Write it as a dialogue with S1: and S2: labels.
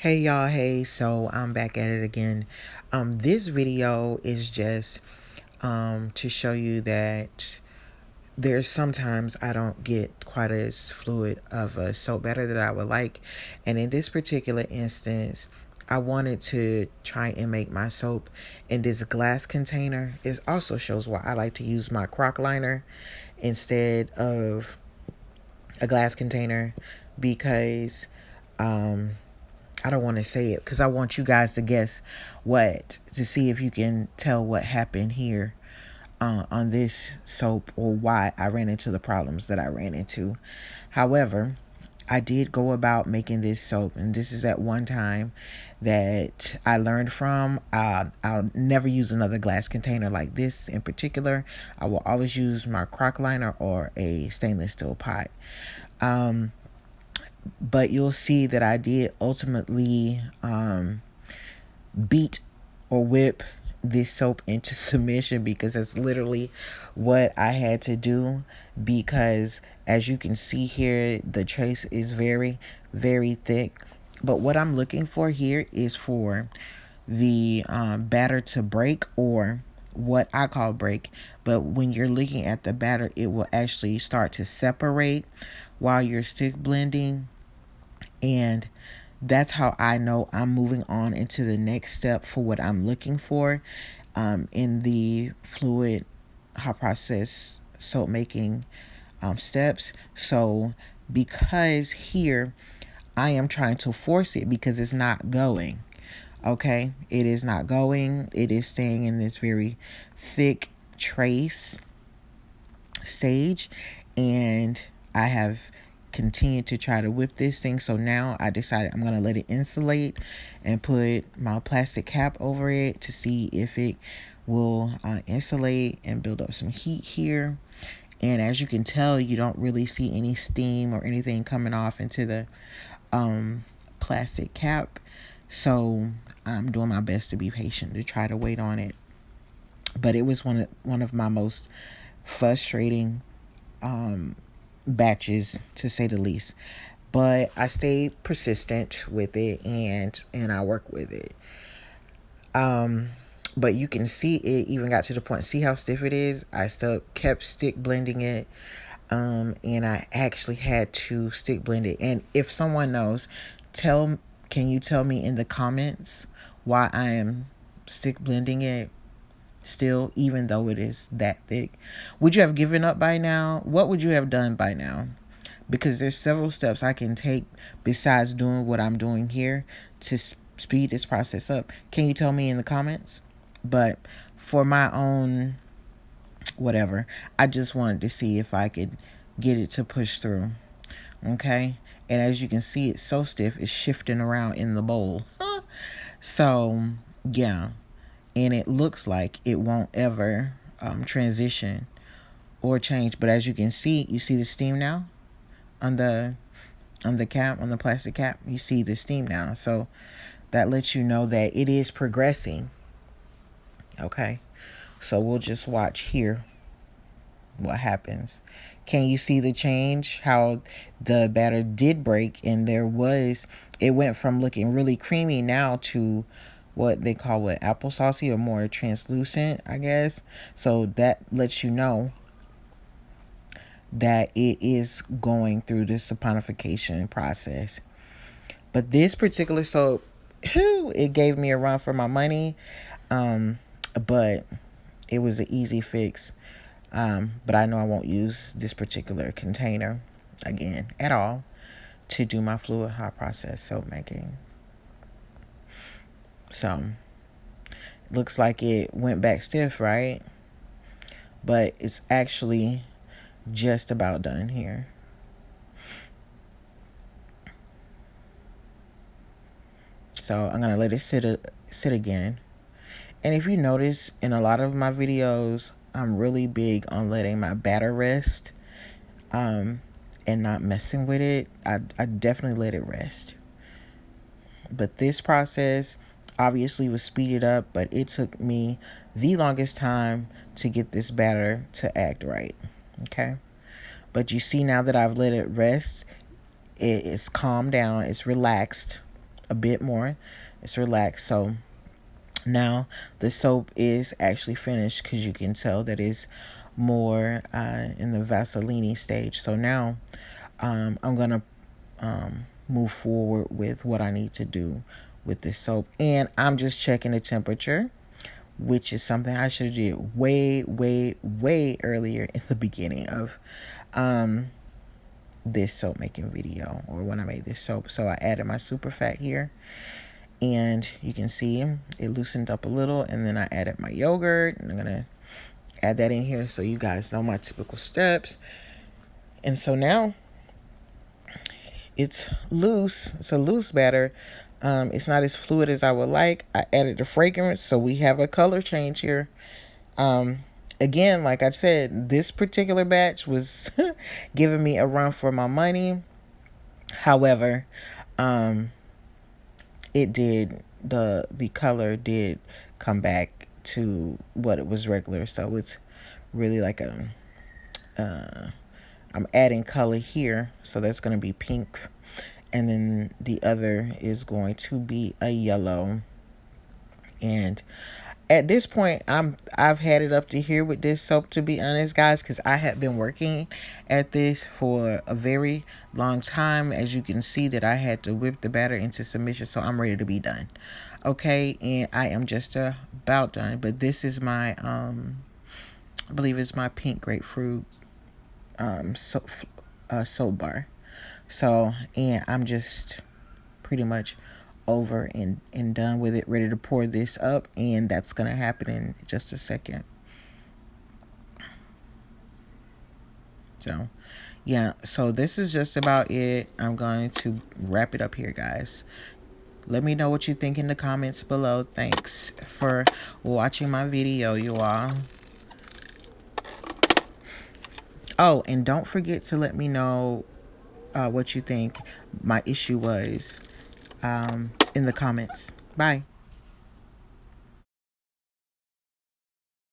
S1: Hey y'all, hey, so I'm back at it again. This video is just to show you that there's sometimes I don't get quite as fluid of a soap batter that I would like. And in this particular instance, I wanted to try and make my soap in this glass container. It also shows why I like to use my crock liner instead of a glass container because I don't want to say it because I want you guys to guess to see if you can tell what happened here on this soap or why I ran into the problems that I ran into. However, I did go about making this soap, and this is that one time that I learned from. I'll never use another glass container like this in particular. I will always use my crock liner or a stainless steel pot. But you'll see that I did ultimately beat or whip this soap into submission because that's literally what I had to do. Because as you can see here, the trace is very, very thick. But what I'm looking for here is for the batter to break, or what I call break. But when you're looking at the batter, it will actually start to separate while you're stick blending. And that's how I know I'm moving on into the next step for what I'm looking for in the fluid hot process soap making steps. So because here I am trying to force it because it's not going. Okay, it is not going. It is staying in this very thick trace stage, and I have continued to try to whip this thing. So now I decided I'm going to let it insulate and put my plastic cap over it to see if it will insulate and build up some heat here. And as you can tell, you don't really see any steam or anything coming off into the plastic cap. So I'm doing my best to be patient to try to wait on it. But it was one of my most frustrating batches, to say the least. But I stayed persistent with it, and I work with it. But you can see it even got to the point. See how stiff it is? I still kept stick blending it. And I actually had to stick blend it. And if someone knows, can you tell me in the comments why I am stick blending it still, even though it is that thick? Would you have given up by now? What would you have done by now? Because there's several steps I can take besides doing what I'm doing here to speed this process up. Can you tell me in the comments? But for my own whatever, I just wanted to see if I could get it to push through. Okay? And as you can see, it's so stiff, it's shifting around in the bowl. So, yeah. And it looks like it won't ever transition or change. But as you can see, you see the steam now on the cap, on the plastic cap. You see the steam now. So that lets you know that it is progressing. Okay? So we'll just watch here what happens. Can you see the change? How the batter did break, and it went from looking really creamy now to what they call applesauce, or more translucent, I guess. So that lets you know that it is going through this saponification process. But this particular soap, it gave me a run for my money. But it was an easy fix. But I know I won't use this particular container again at all to do my fluid hot process soap making. So looks like it went back stiff, right? But it's actually just about done here. So I'm gonna let it sit again. And if you notice, in a lot of my videos, I'm really big on letting my batter rest and not messing with it. I definitely let it rest. But this process obviously was speeded up, but it took me the longest time to get this batter to act right. Okay? But you see now that I've let it rest, it's calmed down, it's relaxed. a bit more. It's relaxed. So now the soap is actually finished, because you can tell that it's more in the Vaseline stage. So now I'm going to move forward with what I need to do with this soap. And I'm just checking the temperature, which is something I should have did way earlier in the beginning of this soap making video, or when I made this soap. So I added my super fat here, and you can see it loosened up a little, and then I added my yogurt, and I'm gonna add that in here so you guys know my typical steps. And so now it's loose. It's a loose batter. It's not as fluid as I would like. I added the fragrance, so we have a color change here. Again, like I said, this particular batch was giving me a run for my money. However, it did, the color did come back to what it was regular. So it's really like I'm adding color here, so that's going to be pink, and then the other is going to be a yellow. And at this point, I've had it up to here with this soap, to be honest, guys, because I have been working at this for a very long time. As you can see, that I had to whip the batter into submission, so I'm ready to be done. Okay, and I am just about done. But this is my I believe it's my pink grapefruit soap bar. So, and I'm just pretty much over and done with it, ready to pour this up, and that's gonna happen in just a second. So yeah, so this is just about it. I'm going to wrap it up here, guys. Let me know what you think in the comments below. Thanks for watching my video, you all. Oh, and don't forget to let me know what you think my issue was in the comments. Bye.